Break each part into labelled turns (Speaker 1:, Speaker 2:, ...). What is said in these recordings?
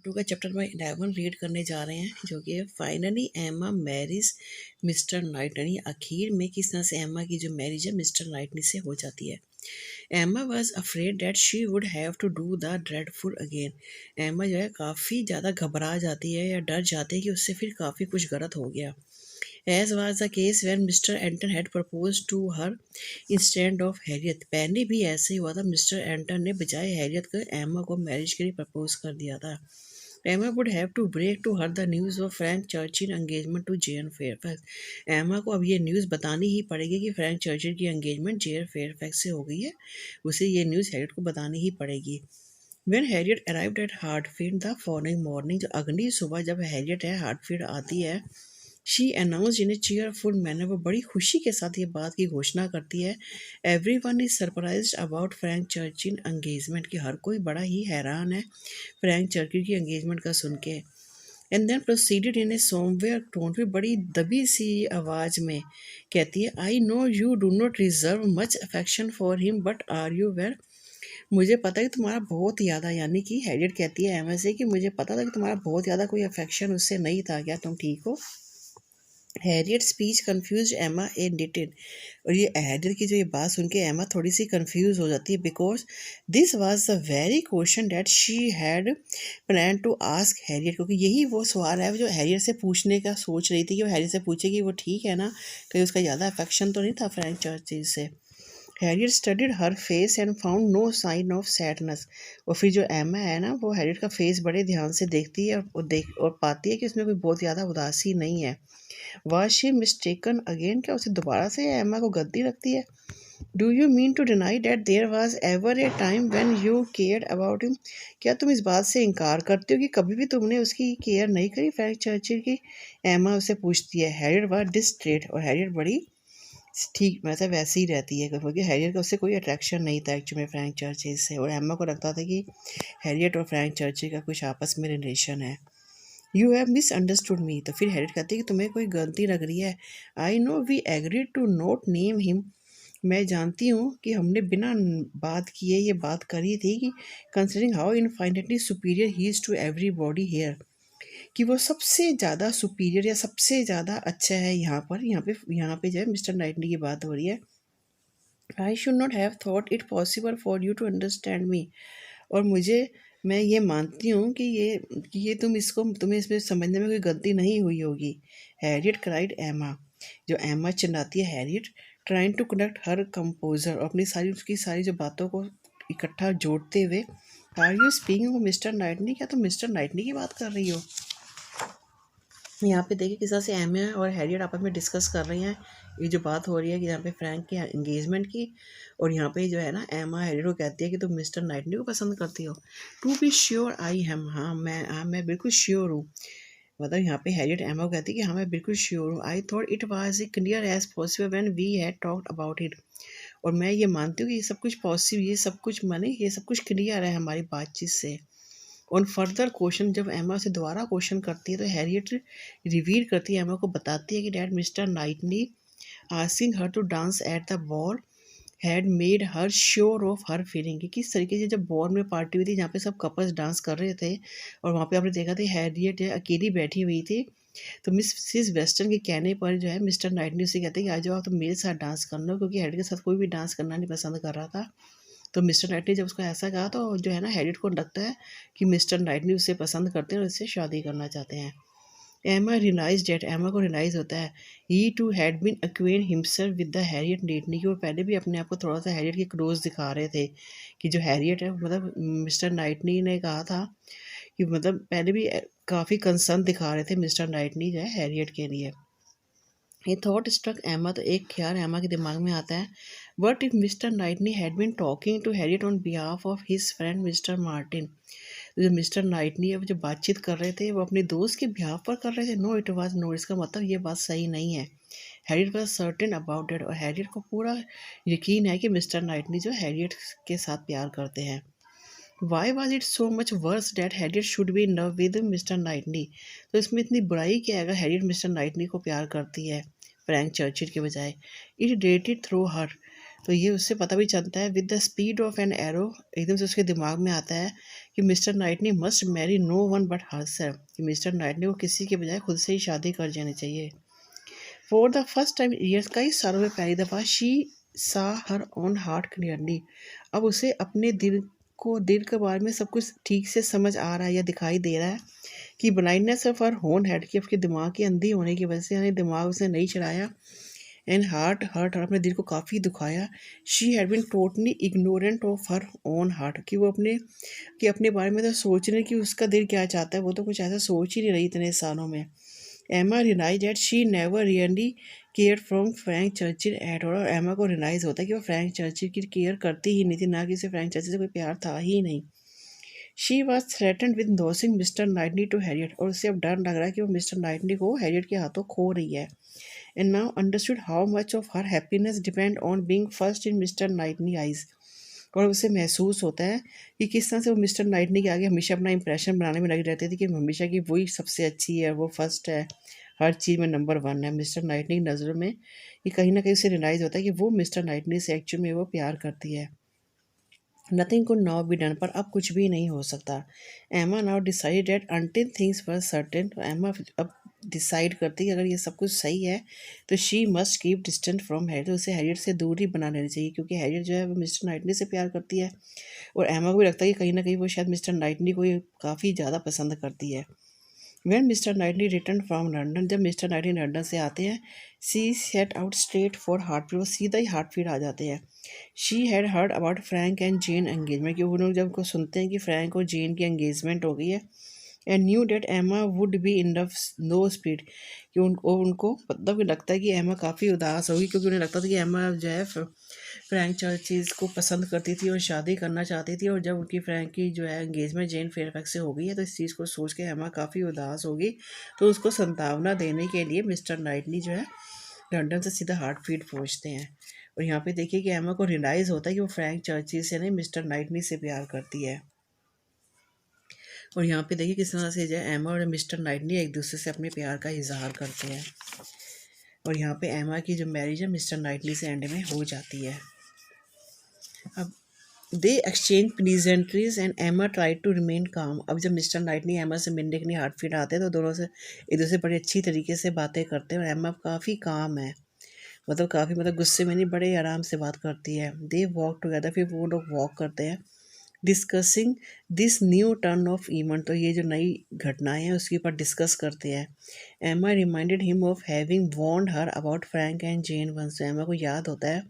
Speaker 1: To का chapter number 11 read करने जा रहे हैं, जो कि है फाइनली एम्मा मैरिज मिस्टर नाइटनी। आखिर में किस तरह से एम्मा की जो मैरिज है मिस्टर नाइटनी से हो जाती है। Emma was afraid that she would have to do the dreadful again. Emma जो है काफ़ी ज़्यादा घबरा जाती है या डर जाती है कि उससे फिर काफ़ी कुछ गलत हो गया। As was the case when Mr. Anton had proposed to her instead of Harriet। पहले भी ऐसे ही हुआ था, मिस्टर एंटन ने बजाय हैरियत के एम्मा को मैरिज के लिए प्रपोज कर दिया था। Emma would have to break to her the news of Frank Churchill engagement to Jane Fairfax. Emma को अब ये न्यूज़ बतानी ही पड़ेगी कि फ्रैंक चर्चिल की एंगेजमेंट जेन फेयरफैक्स से हो गई है। उसे ये न्यूज़ हैरियट को बतानी ही पड़ेगी। When Harriet arrived at Hartfield the following morning, जो अगली सुबह जब हैरियट है हार्टफील्ड आती है, she announced in A cheerful manner, वो बड़ी खुशी के साथ ये बात की घोषणा करती है। Everyone is surprised about Frank Churchill engagement, की हर कोई बड़ा ही हैरान है फ्रैंक चर्चिल की एंगेजमेंट का सुन के। And then proceeded in a somewhere tone, भी बड़ी दबी सी आवाज में कहती है, I know you do not reserve much affection for him but are you were. मुझे पता है कि तुम्हारा बहुत ज़्यादा, यानी कि हैरियट कहती है एमा से कि मुझे पता था कि तुम्हारा बहुत ज़्यादा कोई अफेक्शन उससे नहीं था, क्या तुम ठीक हो। हैरियट स्पीच कन्फ्यूज एमा ए लिटिल, और ये हैरियट की जो ये बात सुन के एमा थोड़ी सी कन्फ्यूज हो जाती है, because this was the very question that she had plan to ask Harriet, क्योंकि यही वो सवाल है जो हैरियट से पूछने का सोच रही थी कि वो हैरियट से पूछे कि वो ठीक है ना, कहीं उसका ज़्यादा अफेक्शन तो नहीं था फ्रैंक चर्चिल से। Harriet studied her face and found no sign of sadness, और फिर जो एमा है ना वो हैरियट का फेस बड़े ध्यान से देखती है और पाती है कि उसमें कोई बहुत ज़्यादा उदासी नहीं है। Was she mistaken again, क्या उसे दोबारा से एम्मा को गलती लगती है। Do you mean to deny that there was ever a time when you cared about him, क्या तुम इस बात से इनकार करते हो कि कभी भी तुमने उसकी केयर नहीं करी फ्रैंक चर्चिल की। एम्मा उसे पूछती है। हैरियट वॉज डिस्ट्रेट, और हैरियट बड़ी ठीक मतलब वैसे ही रहती है, क्योंकि हैरियट का उससे कोई अट्रैक्शन नहीं था एक्चुअली में फ्रैंक चर्चिल से, और एम्मा को लगता था कि हैरियट और फ्रैंक चर्चिल का कुछ आपस में रिलेशन है। यू हैव मिस अंडरस्टूड मी, तो फिर हैरियट कहती है कि तुम्हें कोई गलती लग रही है। I know we agreed to not name him, मैं जानती हूँ कि हमने बिना बात किए ये बात करी थी कि considering how infinitely superior he is to every body here, कि वो सबसे ज़्यादा सुपीरियर या सबसे ज़्यादा अच्छा है यहाँ पे जो है मिस्टर नाइटली की बात हो रही है। I should not have thought it possible for you to understand me, और मैं ये मानती हूँ कि ये तुम्हें इसमें समझने में कोई गलती नहीं हुई होगी। हैरियट क्राइड एमा, जो एमा चिल्लाती है Harriet, trying to connect her composure, और उसकी सारी जो बातों को इकट्ठा जोड़ते हुए। Are you speaking of mister Knightley, क्या तुम मिस्टर नाइटनी की बात कर रही हो। यहाँ पे देखिए किस तरह से एमा और हैरियट आपस में डिस्कस कर रही हैं। ये जो बात हो रही है कि यहाँ पे फ्रैंक की एंगेजमेंट की, और यहाँ पे जो है ना एमा हैरियट को कहती है कि तुम मिस्टर नाइटली को पसंद करती हो। To be sure I am, हाँ मैं बिल्कुल श्योर हूँ। मतलब यहाँ पे हैरियट एमा को कहती है कि हाँ मैं बिल्कुल श्योर हूँ। I thought it was a clear as possible when we had talked about it, और मैं ये मानती हूँ कि ये सब कुछ क्लियर है हमारी बातचीत से। ऑन फर्दर क्वेश्चन, जब एमा से दोबारा क्वेश्चन करती है तो हैरियट रिवील करती है, एमा को बताती है कि that Mr Knightley asking her to dance at the ball had made her sure of her feeling, कि किस तरीके से जब बॉल में पार्टी हुई थी जहाँ पे सब कपल्स डांस कर रहे थे, और वहाँ पे आपने देखा था हैरियट अकेली बैठी हुई थी, तो मिसिस वेस्टर्न के कहने पर जो है मिस्टर नाइटली उसे कहते हैं कि आ जाओ आप तो मेरे साथ डांस करना, क्योंकि हैरियट के साथ कोई भी डांस करना नहीं पसंद कर रहा था। तो मिस्टर नाइटली जब उसको ऐसा कहा तो जो है ना हैरियट को लगता है कि मिस्टर नाइटली उसे पसंद करते हैं और उससे शादी करना चाहते हैं। एमा रियलाइज डेट, एमा को रियलाइज होता है he too had been acquaint himself with the Harriet lately, कि वो पहले भी अपने आप को थोड़ा सा हैरियट के क्लोज दिखा रहे थे, कि जो हैरियट है मतलब मिस्टर नाइटली ने कहा था कि मतलब पहले भी काफ़ी कंसर्न दिखा रहे थे मिस्टर नाइटली जो है हैरियट के लिए। ये थॉट स्ट्रक एमा, तो एक ख्याल एमा के दिमाग में आता है, what if Mr Knightley had been talking to Harriet on behalf of his friend Mr Martin, तो जो मिस्टर नाइटली है वो जो बातचीत कर रहे थे वो अपने दोस्त के बिहाफ पर कर रहे थे। नो इट वाज नो, इसका मतलब ये बात सही नहीं है। Harriet was certain about it, और हैरियट को पूरा यकीन है कि मिस्टर नाइटली जो हैरियट के साथ प्यार करते हैं। Why was it so much worse that Harriet should be in love with mister Knightley, तो इसमें इतनी बुराई क्या है अगर हैरियट मिस्टर नाइटली को प्यार करती है फ्रैंक चर्चिल के बजाय। इट डेटेड थ्रू हर, तो ये उससे पता भी चलता है with the speed of an arrow, एकदम से उसके दिमाग में आता है कि mister Knightley must marry no one but herself, कि मिस्टर नाइटनी को किसी के बजाय खुद से ही शादी कर जानी चाहिए। For the first time years, कई सालों में पहली दफ़ा, शी सा हर ओन हार्ट क्लियरली, अब उसे अपने दिल के बारे में सब कुछ ठीक से समझ आ रहा है या दिखाई दे रहा है कि ब्लाइंडनेस ऑफ हर होन हेड, की उसके दिमाग की अंधी होने की वजह से, यानी दिमाग उसने नहीं चलाया, एंड हार्ट हर्ट, और अपने दिल को काफ़ी दुखाया। She had been totally ignorant of her own heart, कि वो अपने बारे में तो सोच रही कि उसका दिल क्या चाहता है, वो तो कुछ ऐसा सोच ही नहीं रही इतने सालों में। Emma realize that she never really care from Frank Churchill at all, और एमा को रियलाइज़ होता है कि वो फ्रैंक चर्चिल की केयर करती ही नहीं थी, ना कि उसे फ्रैंक चर्चिल से कोई प्यार था ही नहीं। She was threatened with losing mister Knightley to Harriet, और उसे अब डर लग रहा है कि वो मिस्टर नाइटनी को हैरियट के हाथों खो रही है। And now understood how much of her happiness depend on being first in mister Knightley eyes, और उसे महसूस होता है कि किस तरह से वो मिस्टर नाइटनी के आगे हमेशा अपना इंप्रेशन बनाने में लगी रहती थी कि हमेशा की वही सबसे अच्छी है, वो फर्स्ट है, हर चीज़ में नंबर वन है मिस्टर नाइटनी की नज़रों में। ये कहीं ना कहीं उसे रियलाइज़ होता है कि वो मिस्टर नाइटनी से एक्चुअल में वो प्यार करती है। Nothing could now be done, पर अब कुछ भी नहीं हो सकता। एमा now decide that until things were certain, तो एमा अब डिसाइड करती है कि अगर ये सब कुछ सही है तो she must keep distant from Harriet, तो उसे हैरियट से दूर ही बना लेनी चाहिए, क्योंकि हैरियट जो है वो मिस्टर नाइटनी से प्यार करती है, और एमा को भी लगता है कि कहीं ना कहीं वो शायद मिस्टर नाइटनी को ये काफ़ी ज़्यादा पसंद करती है। When mister Knightley return from London, जब मिस्टर नाइटनी लंदन से आते हैं, she set out straight for Hartfield, वो सीधा ही हार्टफील्ड आ जाते हैं। She had heard about Frank and Jane engagement, कि वो लोग जब को सुनते हैं कि फ्रैंक और जेन की एंगेजमेंट हो गई है, and knew that Emma would be in the no speed, कि उनको मतलब लगता है कि एमा काफ़ी उदास होगी, क्योंकि उन्हें लगता था कि एमा जो है फ्रैंक चर्चिज को पसंद करती थी और शादी करना चाहती थी, और जब उनकी फ्रैंक की जो है एंगेजमेंट जेन फेयरफैक्स से हो गई है, तो इस चीज़ को सोच के एमा काफ़ी उदास होगी। तो उसको संतावना देने के लिए मिस्टर नाइटनी जो है लंदन से सीधा हार्टफील्ड पहुँचते हैं। और यहाँ पे देखिए कि एमा को रियलाइज़ होता है कि वो फ्रैंक चर्चिज से नहीं मिस्टर नाइटनी से प्यार करती है। और यहाँ पे देखिए किस तरह से जो है एमा और मिस्टर नाइटनी एक दूसरे से अपने प्यार का इजहार करते हैं। और यहाँ पे एमा की जो मैरिज है मिस्टर नाइटली से एंड में हो जाती है। अब दे एक्सचेंज प्लीजेंट्रीज एंड एमा ट्राई टू रिमेन काम, अब जब मिस्टर नाइटली एमा से मिलने के लिए हार्टफील्ड आते हैं तो दोनों से एक दूसरे बड़ी अच्छी तरीके से बातें करते हैं, और एमा काफ़ी काम है, मतलब काफ़ी मतलब गुस्से में नहीं, बड़े आराम से बात करती है। दे वॉक टुगेदर, फिर वो लोग वॉक करते हैं, discussing this new turn off event, तो ये जो नई घटनाएं हैं उसके ऊपर डिस्कस करते हैं। Emma reminded him of having warned her about Frank and Jane once, तो एमा को याद होता है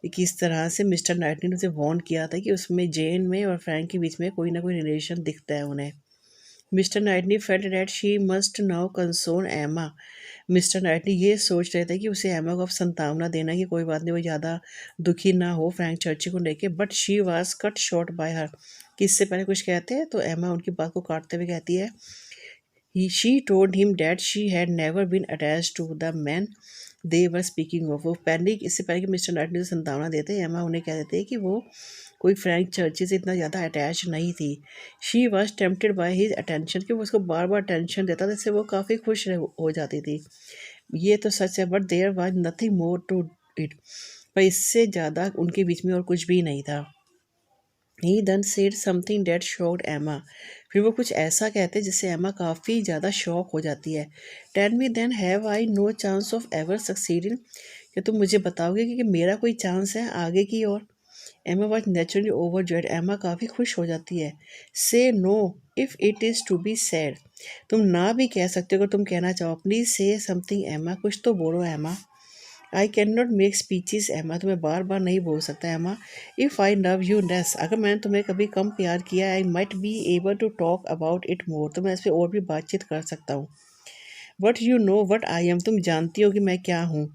Speaker 1: कि किस तरह से मिस्टर नाइटली ने उसे वॉर्न किया था कि उसमें जेन में और फ्रैंक के बीच में कोई ना कोई रिलेशन दिखता है उन्हें। Mister Knightley felt that she must now console एमा, मिस्टर नाइटली ये सोच रहे थे कि उसे एमा को अब संतावना देना कि कोई बात नहीं, वो ज़्यादा दुखी ना हो फ्रैंक चर्ची को लेके, but she was cut short bye हर, कि इससे पहले कुछ कहते हैं तो एमा उनकी बात को काटते हुए कहती है, she told him that she had never been attached to the man they were speaking of, वो पहले इससे पहले कि मिस्टर नाइटली को संतावना देते हैं एमा उन्हें कह देते हैं कि वो कोई फ्रैंक चर्ची से इतना ज़्यादा अटैच नहीं थी। She was tempted by his attention, कि वो उसको बार बार टेंशन देता था, इससे वो काफ़ी खुश हो जाती थी। ये तो सच है, but there was nothing more to it, पर इससे ज़्यादा उनके बीच में और कुछ भी नहीं था। He then said something that shocked Emma, फिर वो कुछ ऐसा कहते हैं जिससे एमा काफ़ी ज़्यादा शॉक हो जाती है। Tell me then have I no chance of ever succeeding, क्या तुम मुझे बताओगे कि मेरा कोई चांस है आगे की ओर। एमा वॉज नेचुरली ओवरजॉयड, एमा काफ़ी खुश हो जाती है। Say no if it is to be said, तुम ना भी कह सकते हो अगर तुम कहना चाहो, प्लीज़ से समथिंग एमा, कुछ तो बोलो Emma. I can not make speeches Emma, तो मैं बार बार नहीं बोल सकता Emma. If I love you less, अगर मैंने तुम्हें कभी कम प्यार किया, I might be able to talk about it more, तो मैं इस पर और भी बातचीत कर सकता हूँ। But you know what I am, तुम जानती हो कि मैं क्या हूँ।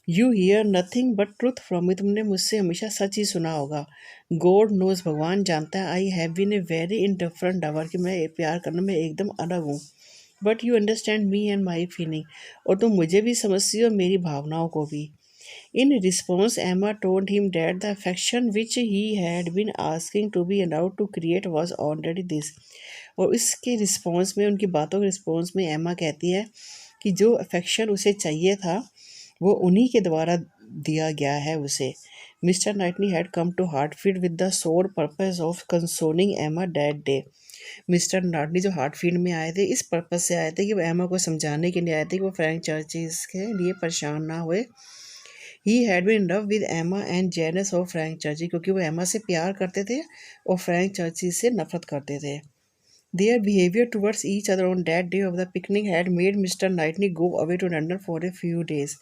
Speaker 1: You here nothing but truth from me, तुमने मुझसे हमेशा सच ही सुना होगा। गॉड नोज, भगवान जानता है, I have been a very indifferent lover, कि मैं प्यार करने में एकदम अलग हूँ। But you understand me and my feeling, और तुम मुझे भी समझती हो मेरी भावनाओं को भी। In response, Emma told him that the affection which he had been asking to be allowed to create was already this. और इसके रिस्पॉन्स में, उनकी बातों के रिस्पॉन्स में एमा कहती है कि जो अफेक्शन उसे चाहिए था वो उन्हीं के द्वारा दिया गया है उसे। Mister Knightley had come to Hartfield with the sole purpose of consoling Emma that day, mister Knightley जो हार्टफील्ड में आए थे इस पर्पज़ से आए थे कि वो एमा को समझाने के लिए आए थे कि वो फ्रैंक चर्चिस के लिए परेशान ना हुए। He had been in love with Emma and jealous of Frank Churchill, क्योंकि वो एमा से प्यार करते थे और फ्रैंक चर्ची से नफरत करते थे। Their behavior towards each other on that day of the picnic had made Mr. Knightley go away to London for a few days.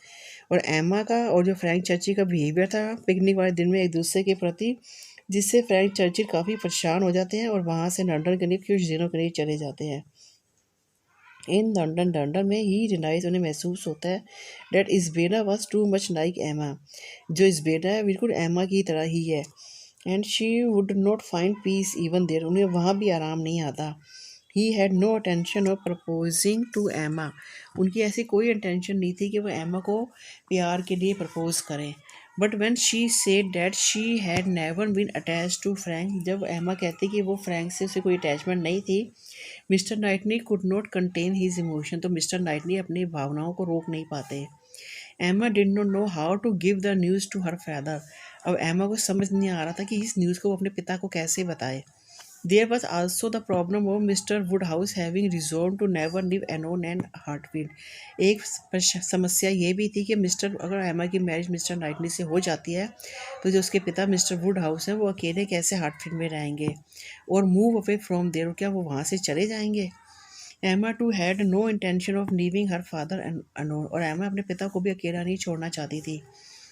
Speaker 1: और एमा का और जो फ्रैंक चर्ची का बिहेवियर था पिकनिक वाले दिन में एक दूसरे के प्रति, जिससे फ्रैंक चर्ची काफ़ी परेशान हो जाते हैं और वहाँ से लंदन के लिए कुछ दिनों के लिए चले जाते हैं। इन लंदन में ही रियलाइज उन्हें महसूस होता है that Isabella was too much like Emma, जो इज़बेला है बिल्कुल एमा की तरह ही है। And she would not find peace even there, उन्हें वहाँ भी आराम नहीं आता। He had no attention of proposing to Emma, उनकी ऐसी कोई इंटेंशन नहीं थी कि वो एमा को प्यार के लिए प्रपोज करें। But when she said that she had never been attach to Frank, जब एमा कहती कि वो फ्रैंक से उसे कोई अटैचमेंट नहीं थी, mister Knightley could not contain his emotion, तो मिस्टर नाइटनी अपनी भावनाओं को रोक नहीं पाते। Emma did not know how to give the news to her father, अब एमा को समझ नहीं आ रहा था कि इस न्यूज़ को वो अपने पिता को कैसे बताए। There was also the problem of Mr. Woodhouse having resolved to never live alone and Hartfield. एक समस्या ये भी थी कि मिस्टर अगर एमा की मैरिज मिस्टर नाइटली से हो जाती है तो जो उसके पिता मिस्टर वुड हाउस हैं वो अकेले कैसे हार्टफील्ड में रहेंगे और मूव अवे फ्रॉम देयर, क्या वो वहाँ से चले जाएंगे। Emma too had no intention of leaving her father alone, और एमा अपने पिता को भी अकेला नहीं छोड़ना चाहती थी।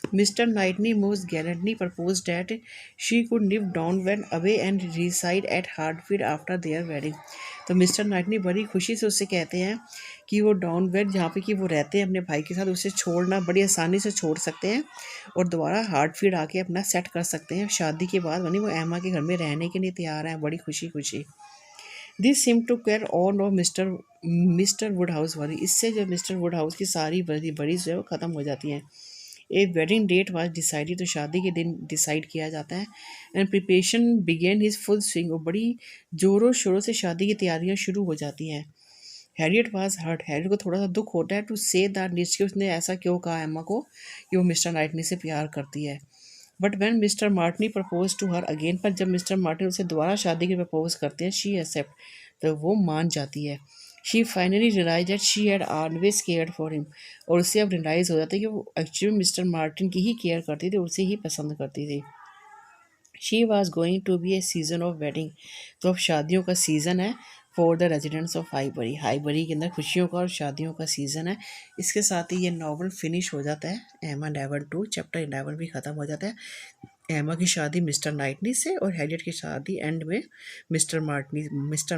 Speaker 1: Mr. Knightley most gallantly proposed that she could live down when away and reside at Hartfield after their wedding. तो मिस्टर नाइटनी बड़ी खुशी से उससे कहते हैं कि वो डाउन वेड जहाँ पे कि वो रहते हैं अपने भाई के साथ उसे छोड़ना बड़ी आसानी से छोड़ सकते हैं और दोबारा हार्टफील्ड आके अपना सेट कर सकते हैं। शादी के बाद वहीं वो एमा के घर में रहने के लिए तैयार हैं बड़ी खुशी खुशी। This seem to care all of Mr Woodhouse worry, इससे जो मिस्टर वुड हाउस की सारी बड़ी जो है वो ख़त्म हो जाती हैं। एक वेडिंग डेट वाज डिसाइडेड, तो शादी के दिन डिसाइड किया जाता है। And preparation begin his full swing, और बड़ी ज़ोरों शोरों से शादी की तैयारियां शुरू हो जाती हैं। हैरियट वाज हर्ट, हैरियट को थोड़ा सा दुख होता है टू से दैट निच कि उसने ऐसा क्यों कहा एम्मा को कि वो मिस्टर नाइटनी से प्यार करती है। But when mister Martin propose to her again, पर जब मिस्टर मार्टिन उसे दोबारा शादी के प्रपोज करते हैं शी एक्सेप्ट, तो वो मान जाती है। She finally realize that she had always cared for him, और उससे अब रियलाइज़ हो जाता है कि वो एक्चुअली मिस्टर मार्टिन की ही केयर करती थी, उसे ही पसंद करती थी। She was going to be a season of wedding, तो अब शादियों का सीज़न है for the residents of Highbury, Highbury के अंदर खुशियों का और शादियों का सीज़न है। इसके साथ ही ये नावल फिनिश हो जाता है। एमा 11 चैप्टर 11 भी ख़त्म हो जाता है। एमा की शादी मिस्टर नाइटनी से और हैरियट की शादी एंड में मिस्टर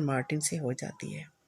Speaker 1: मार्टिन से हो जाती है।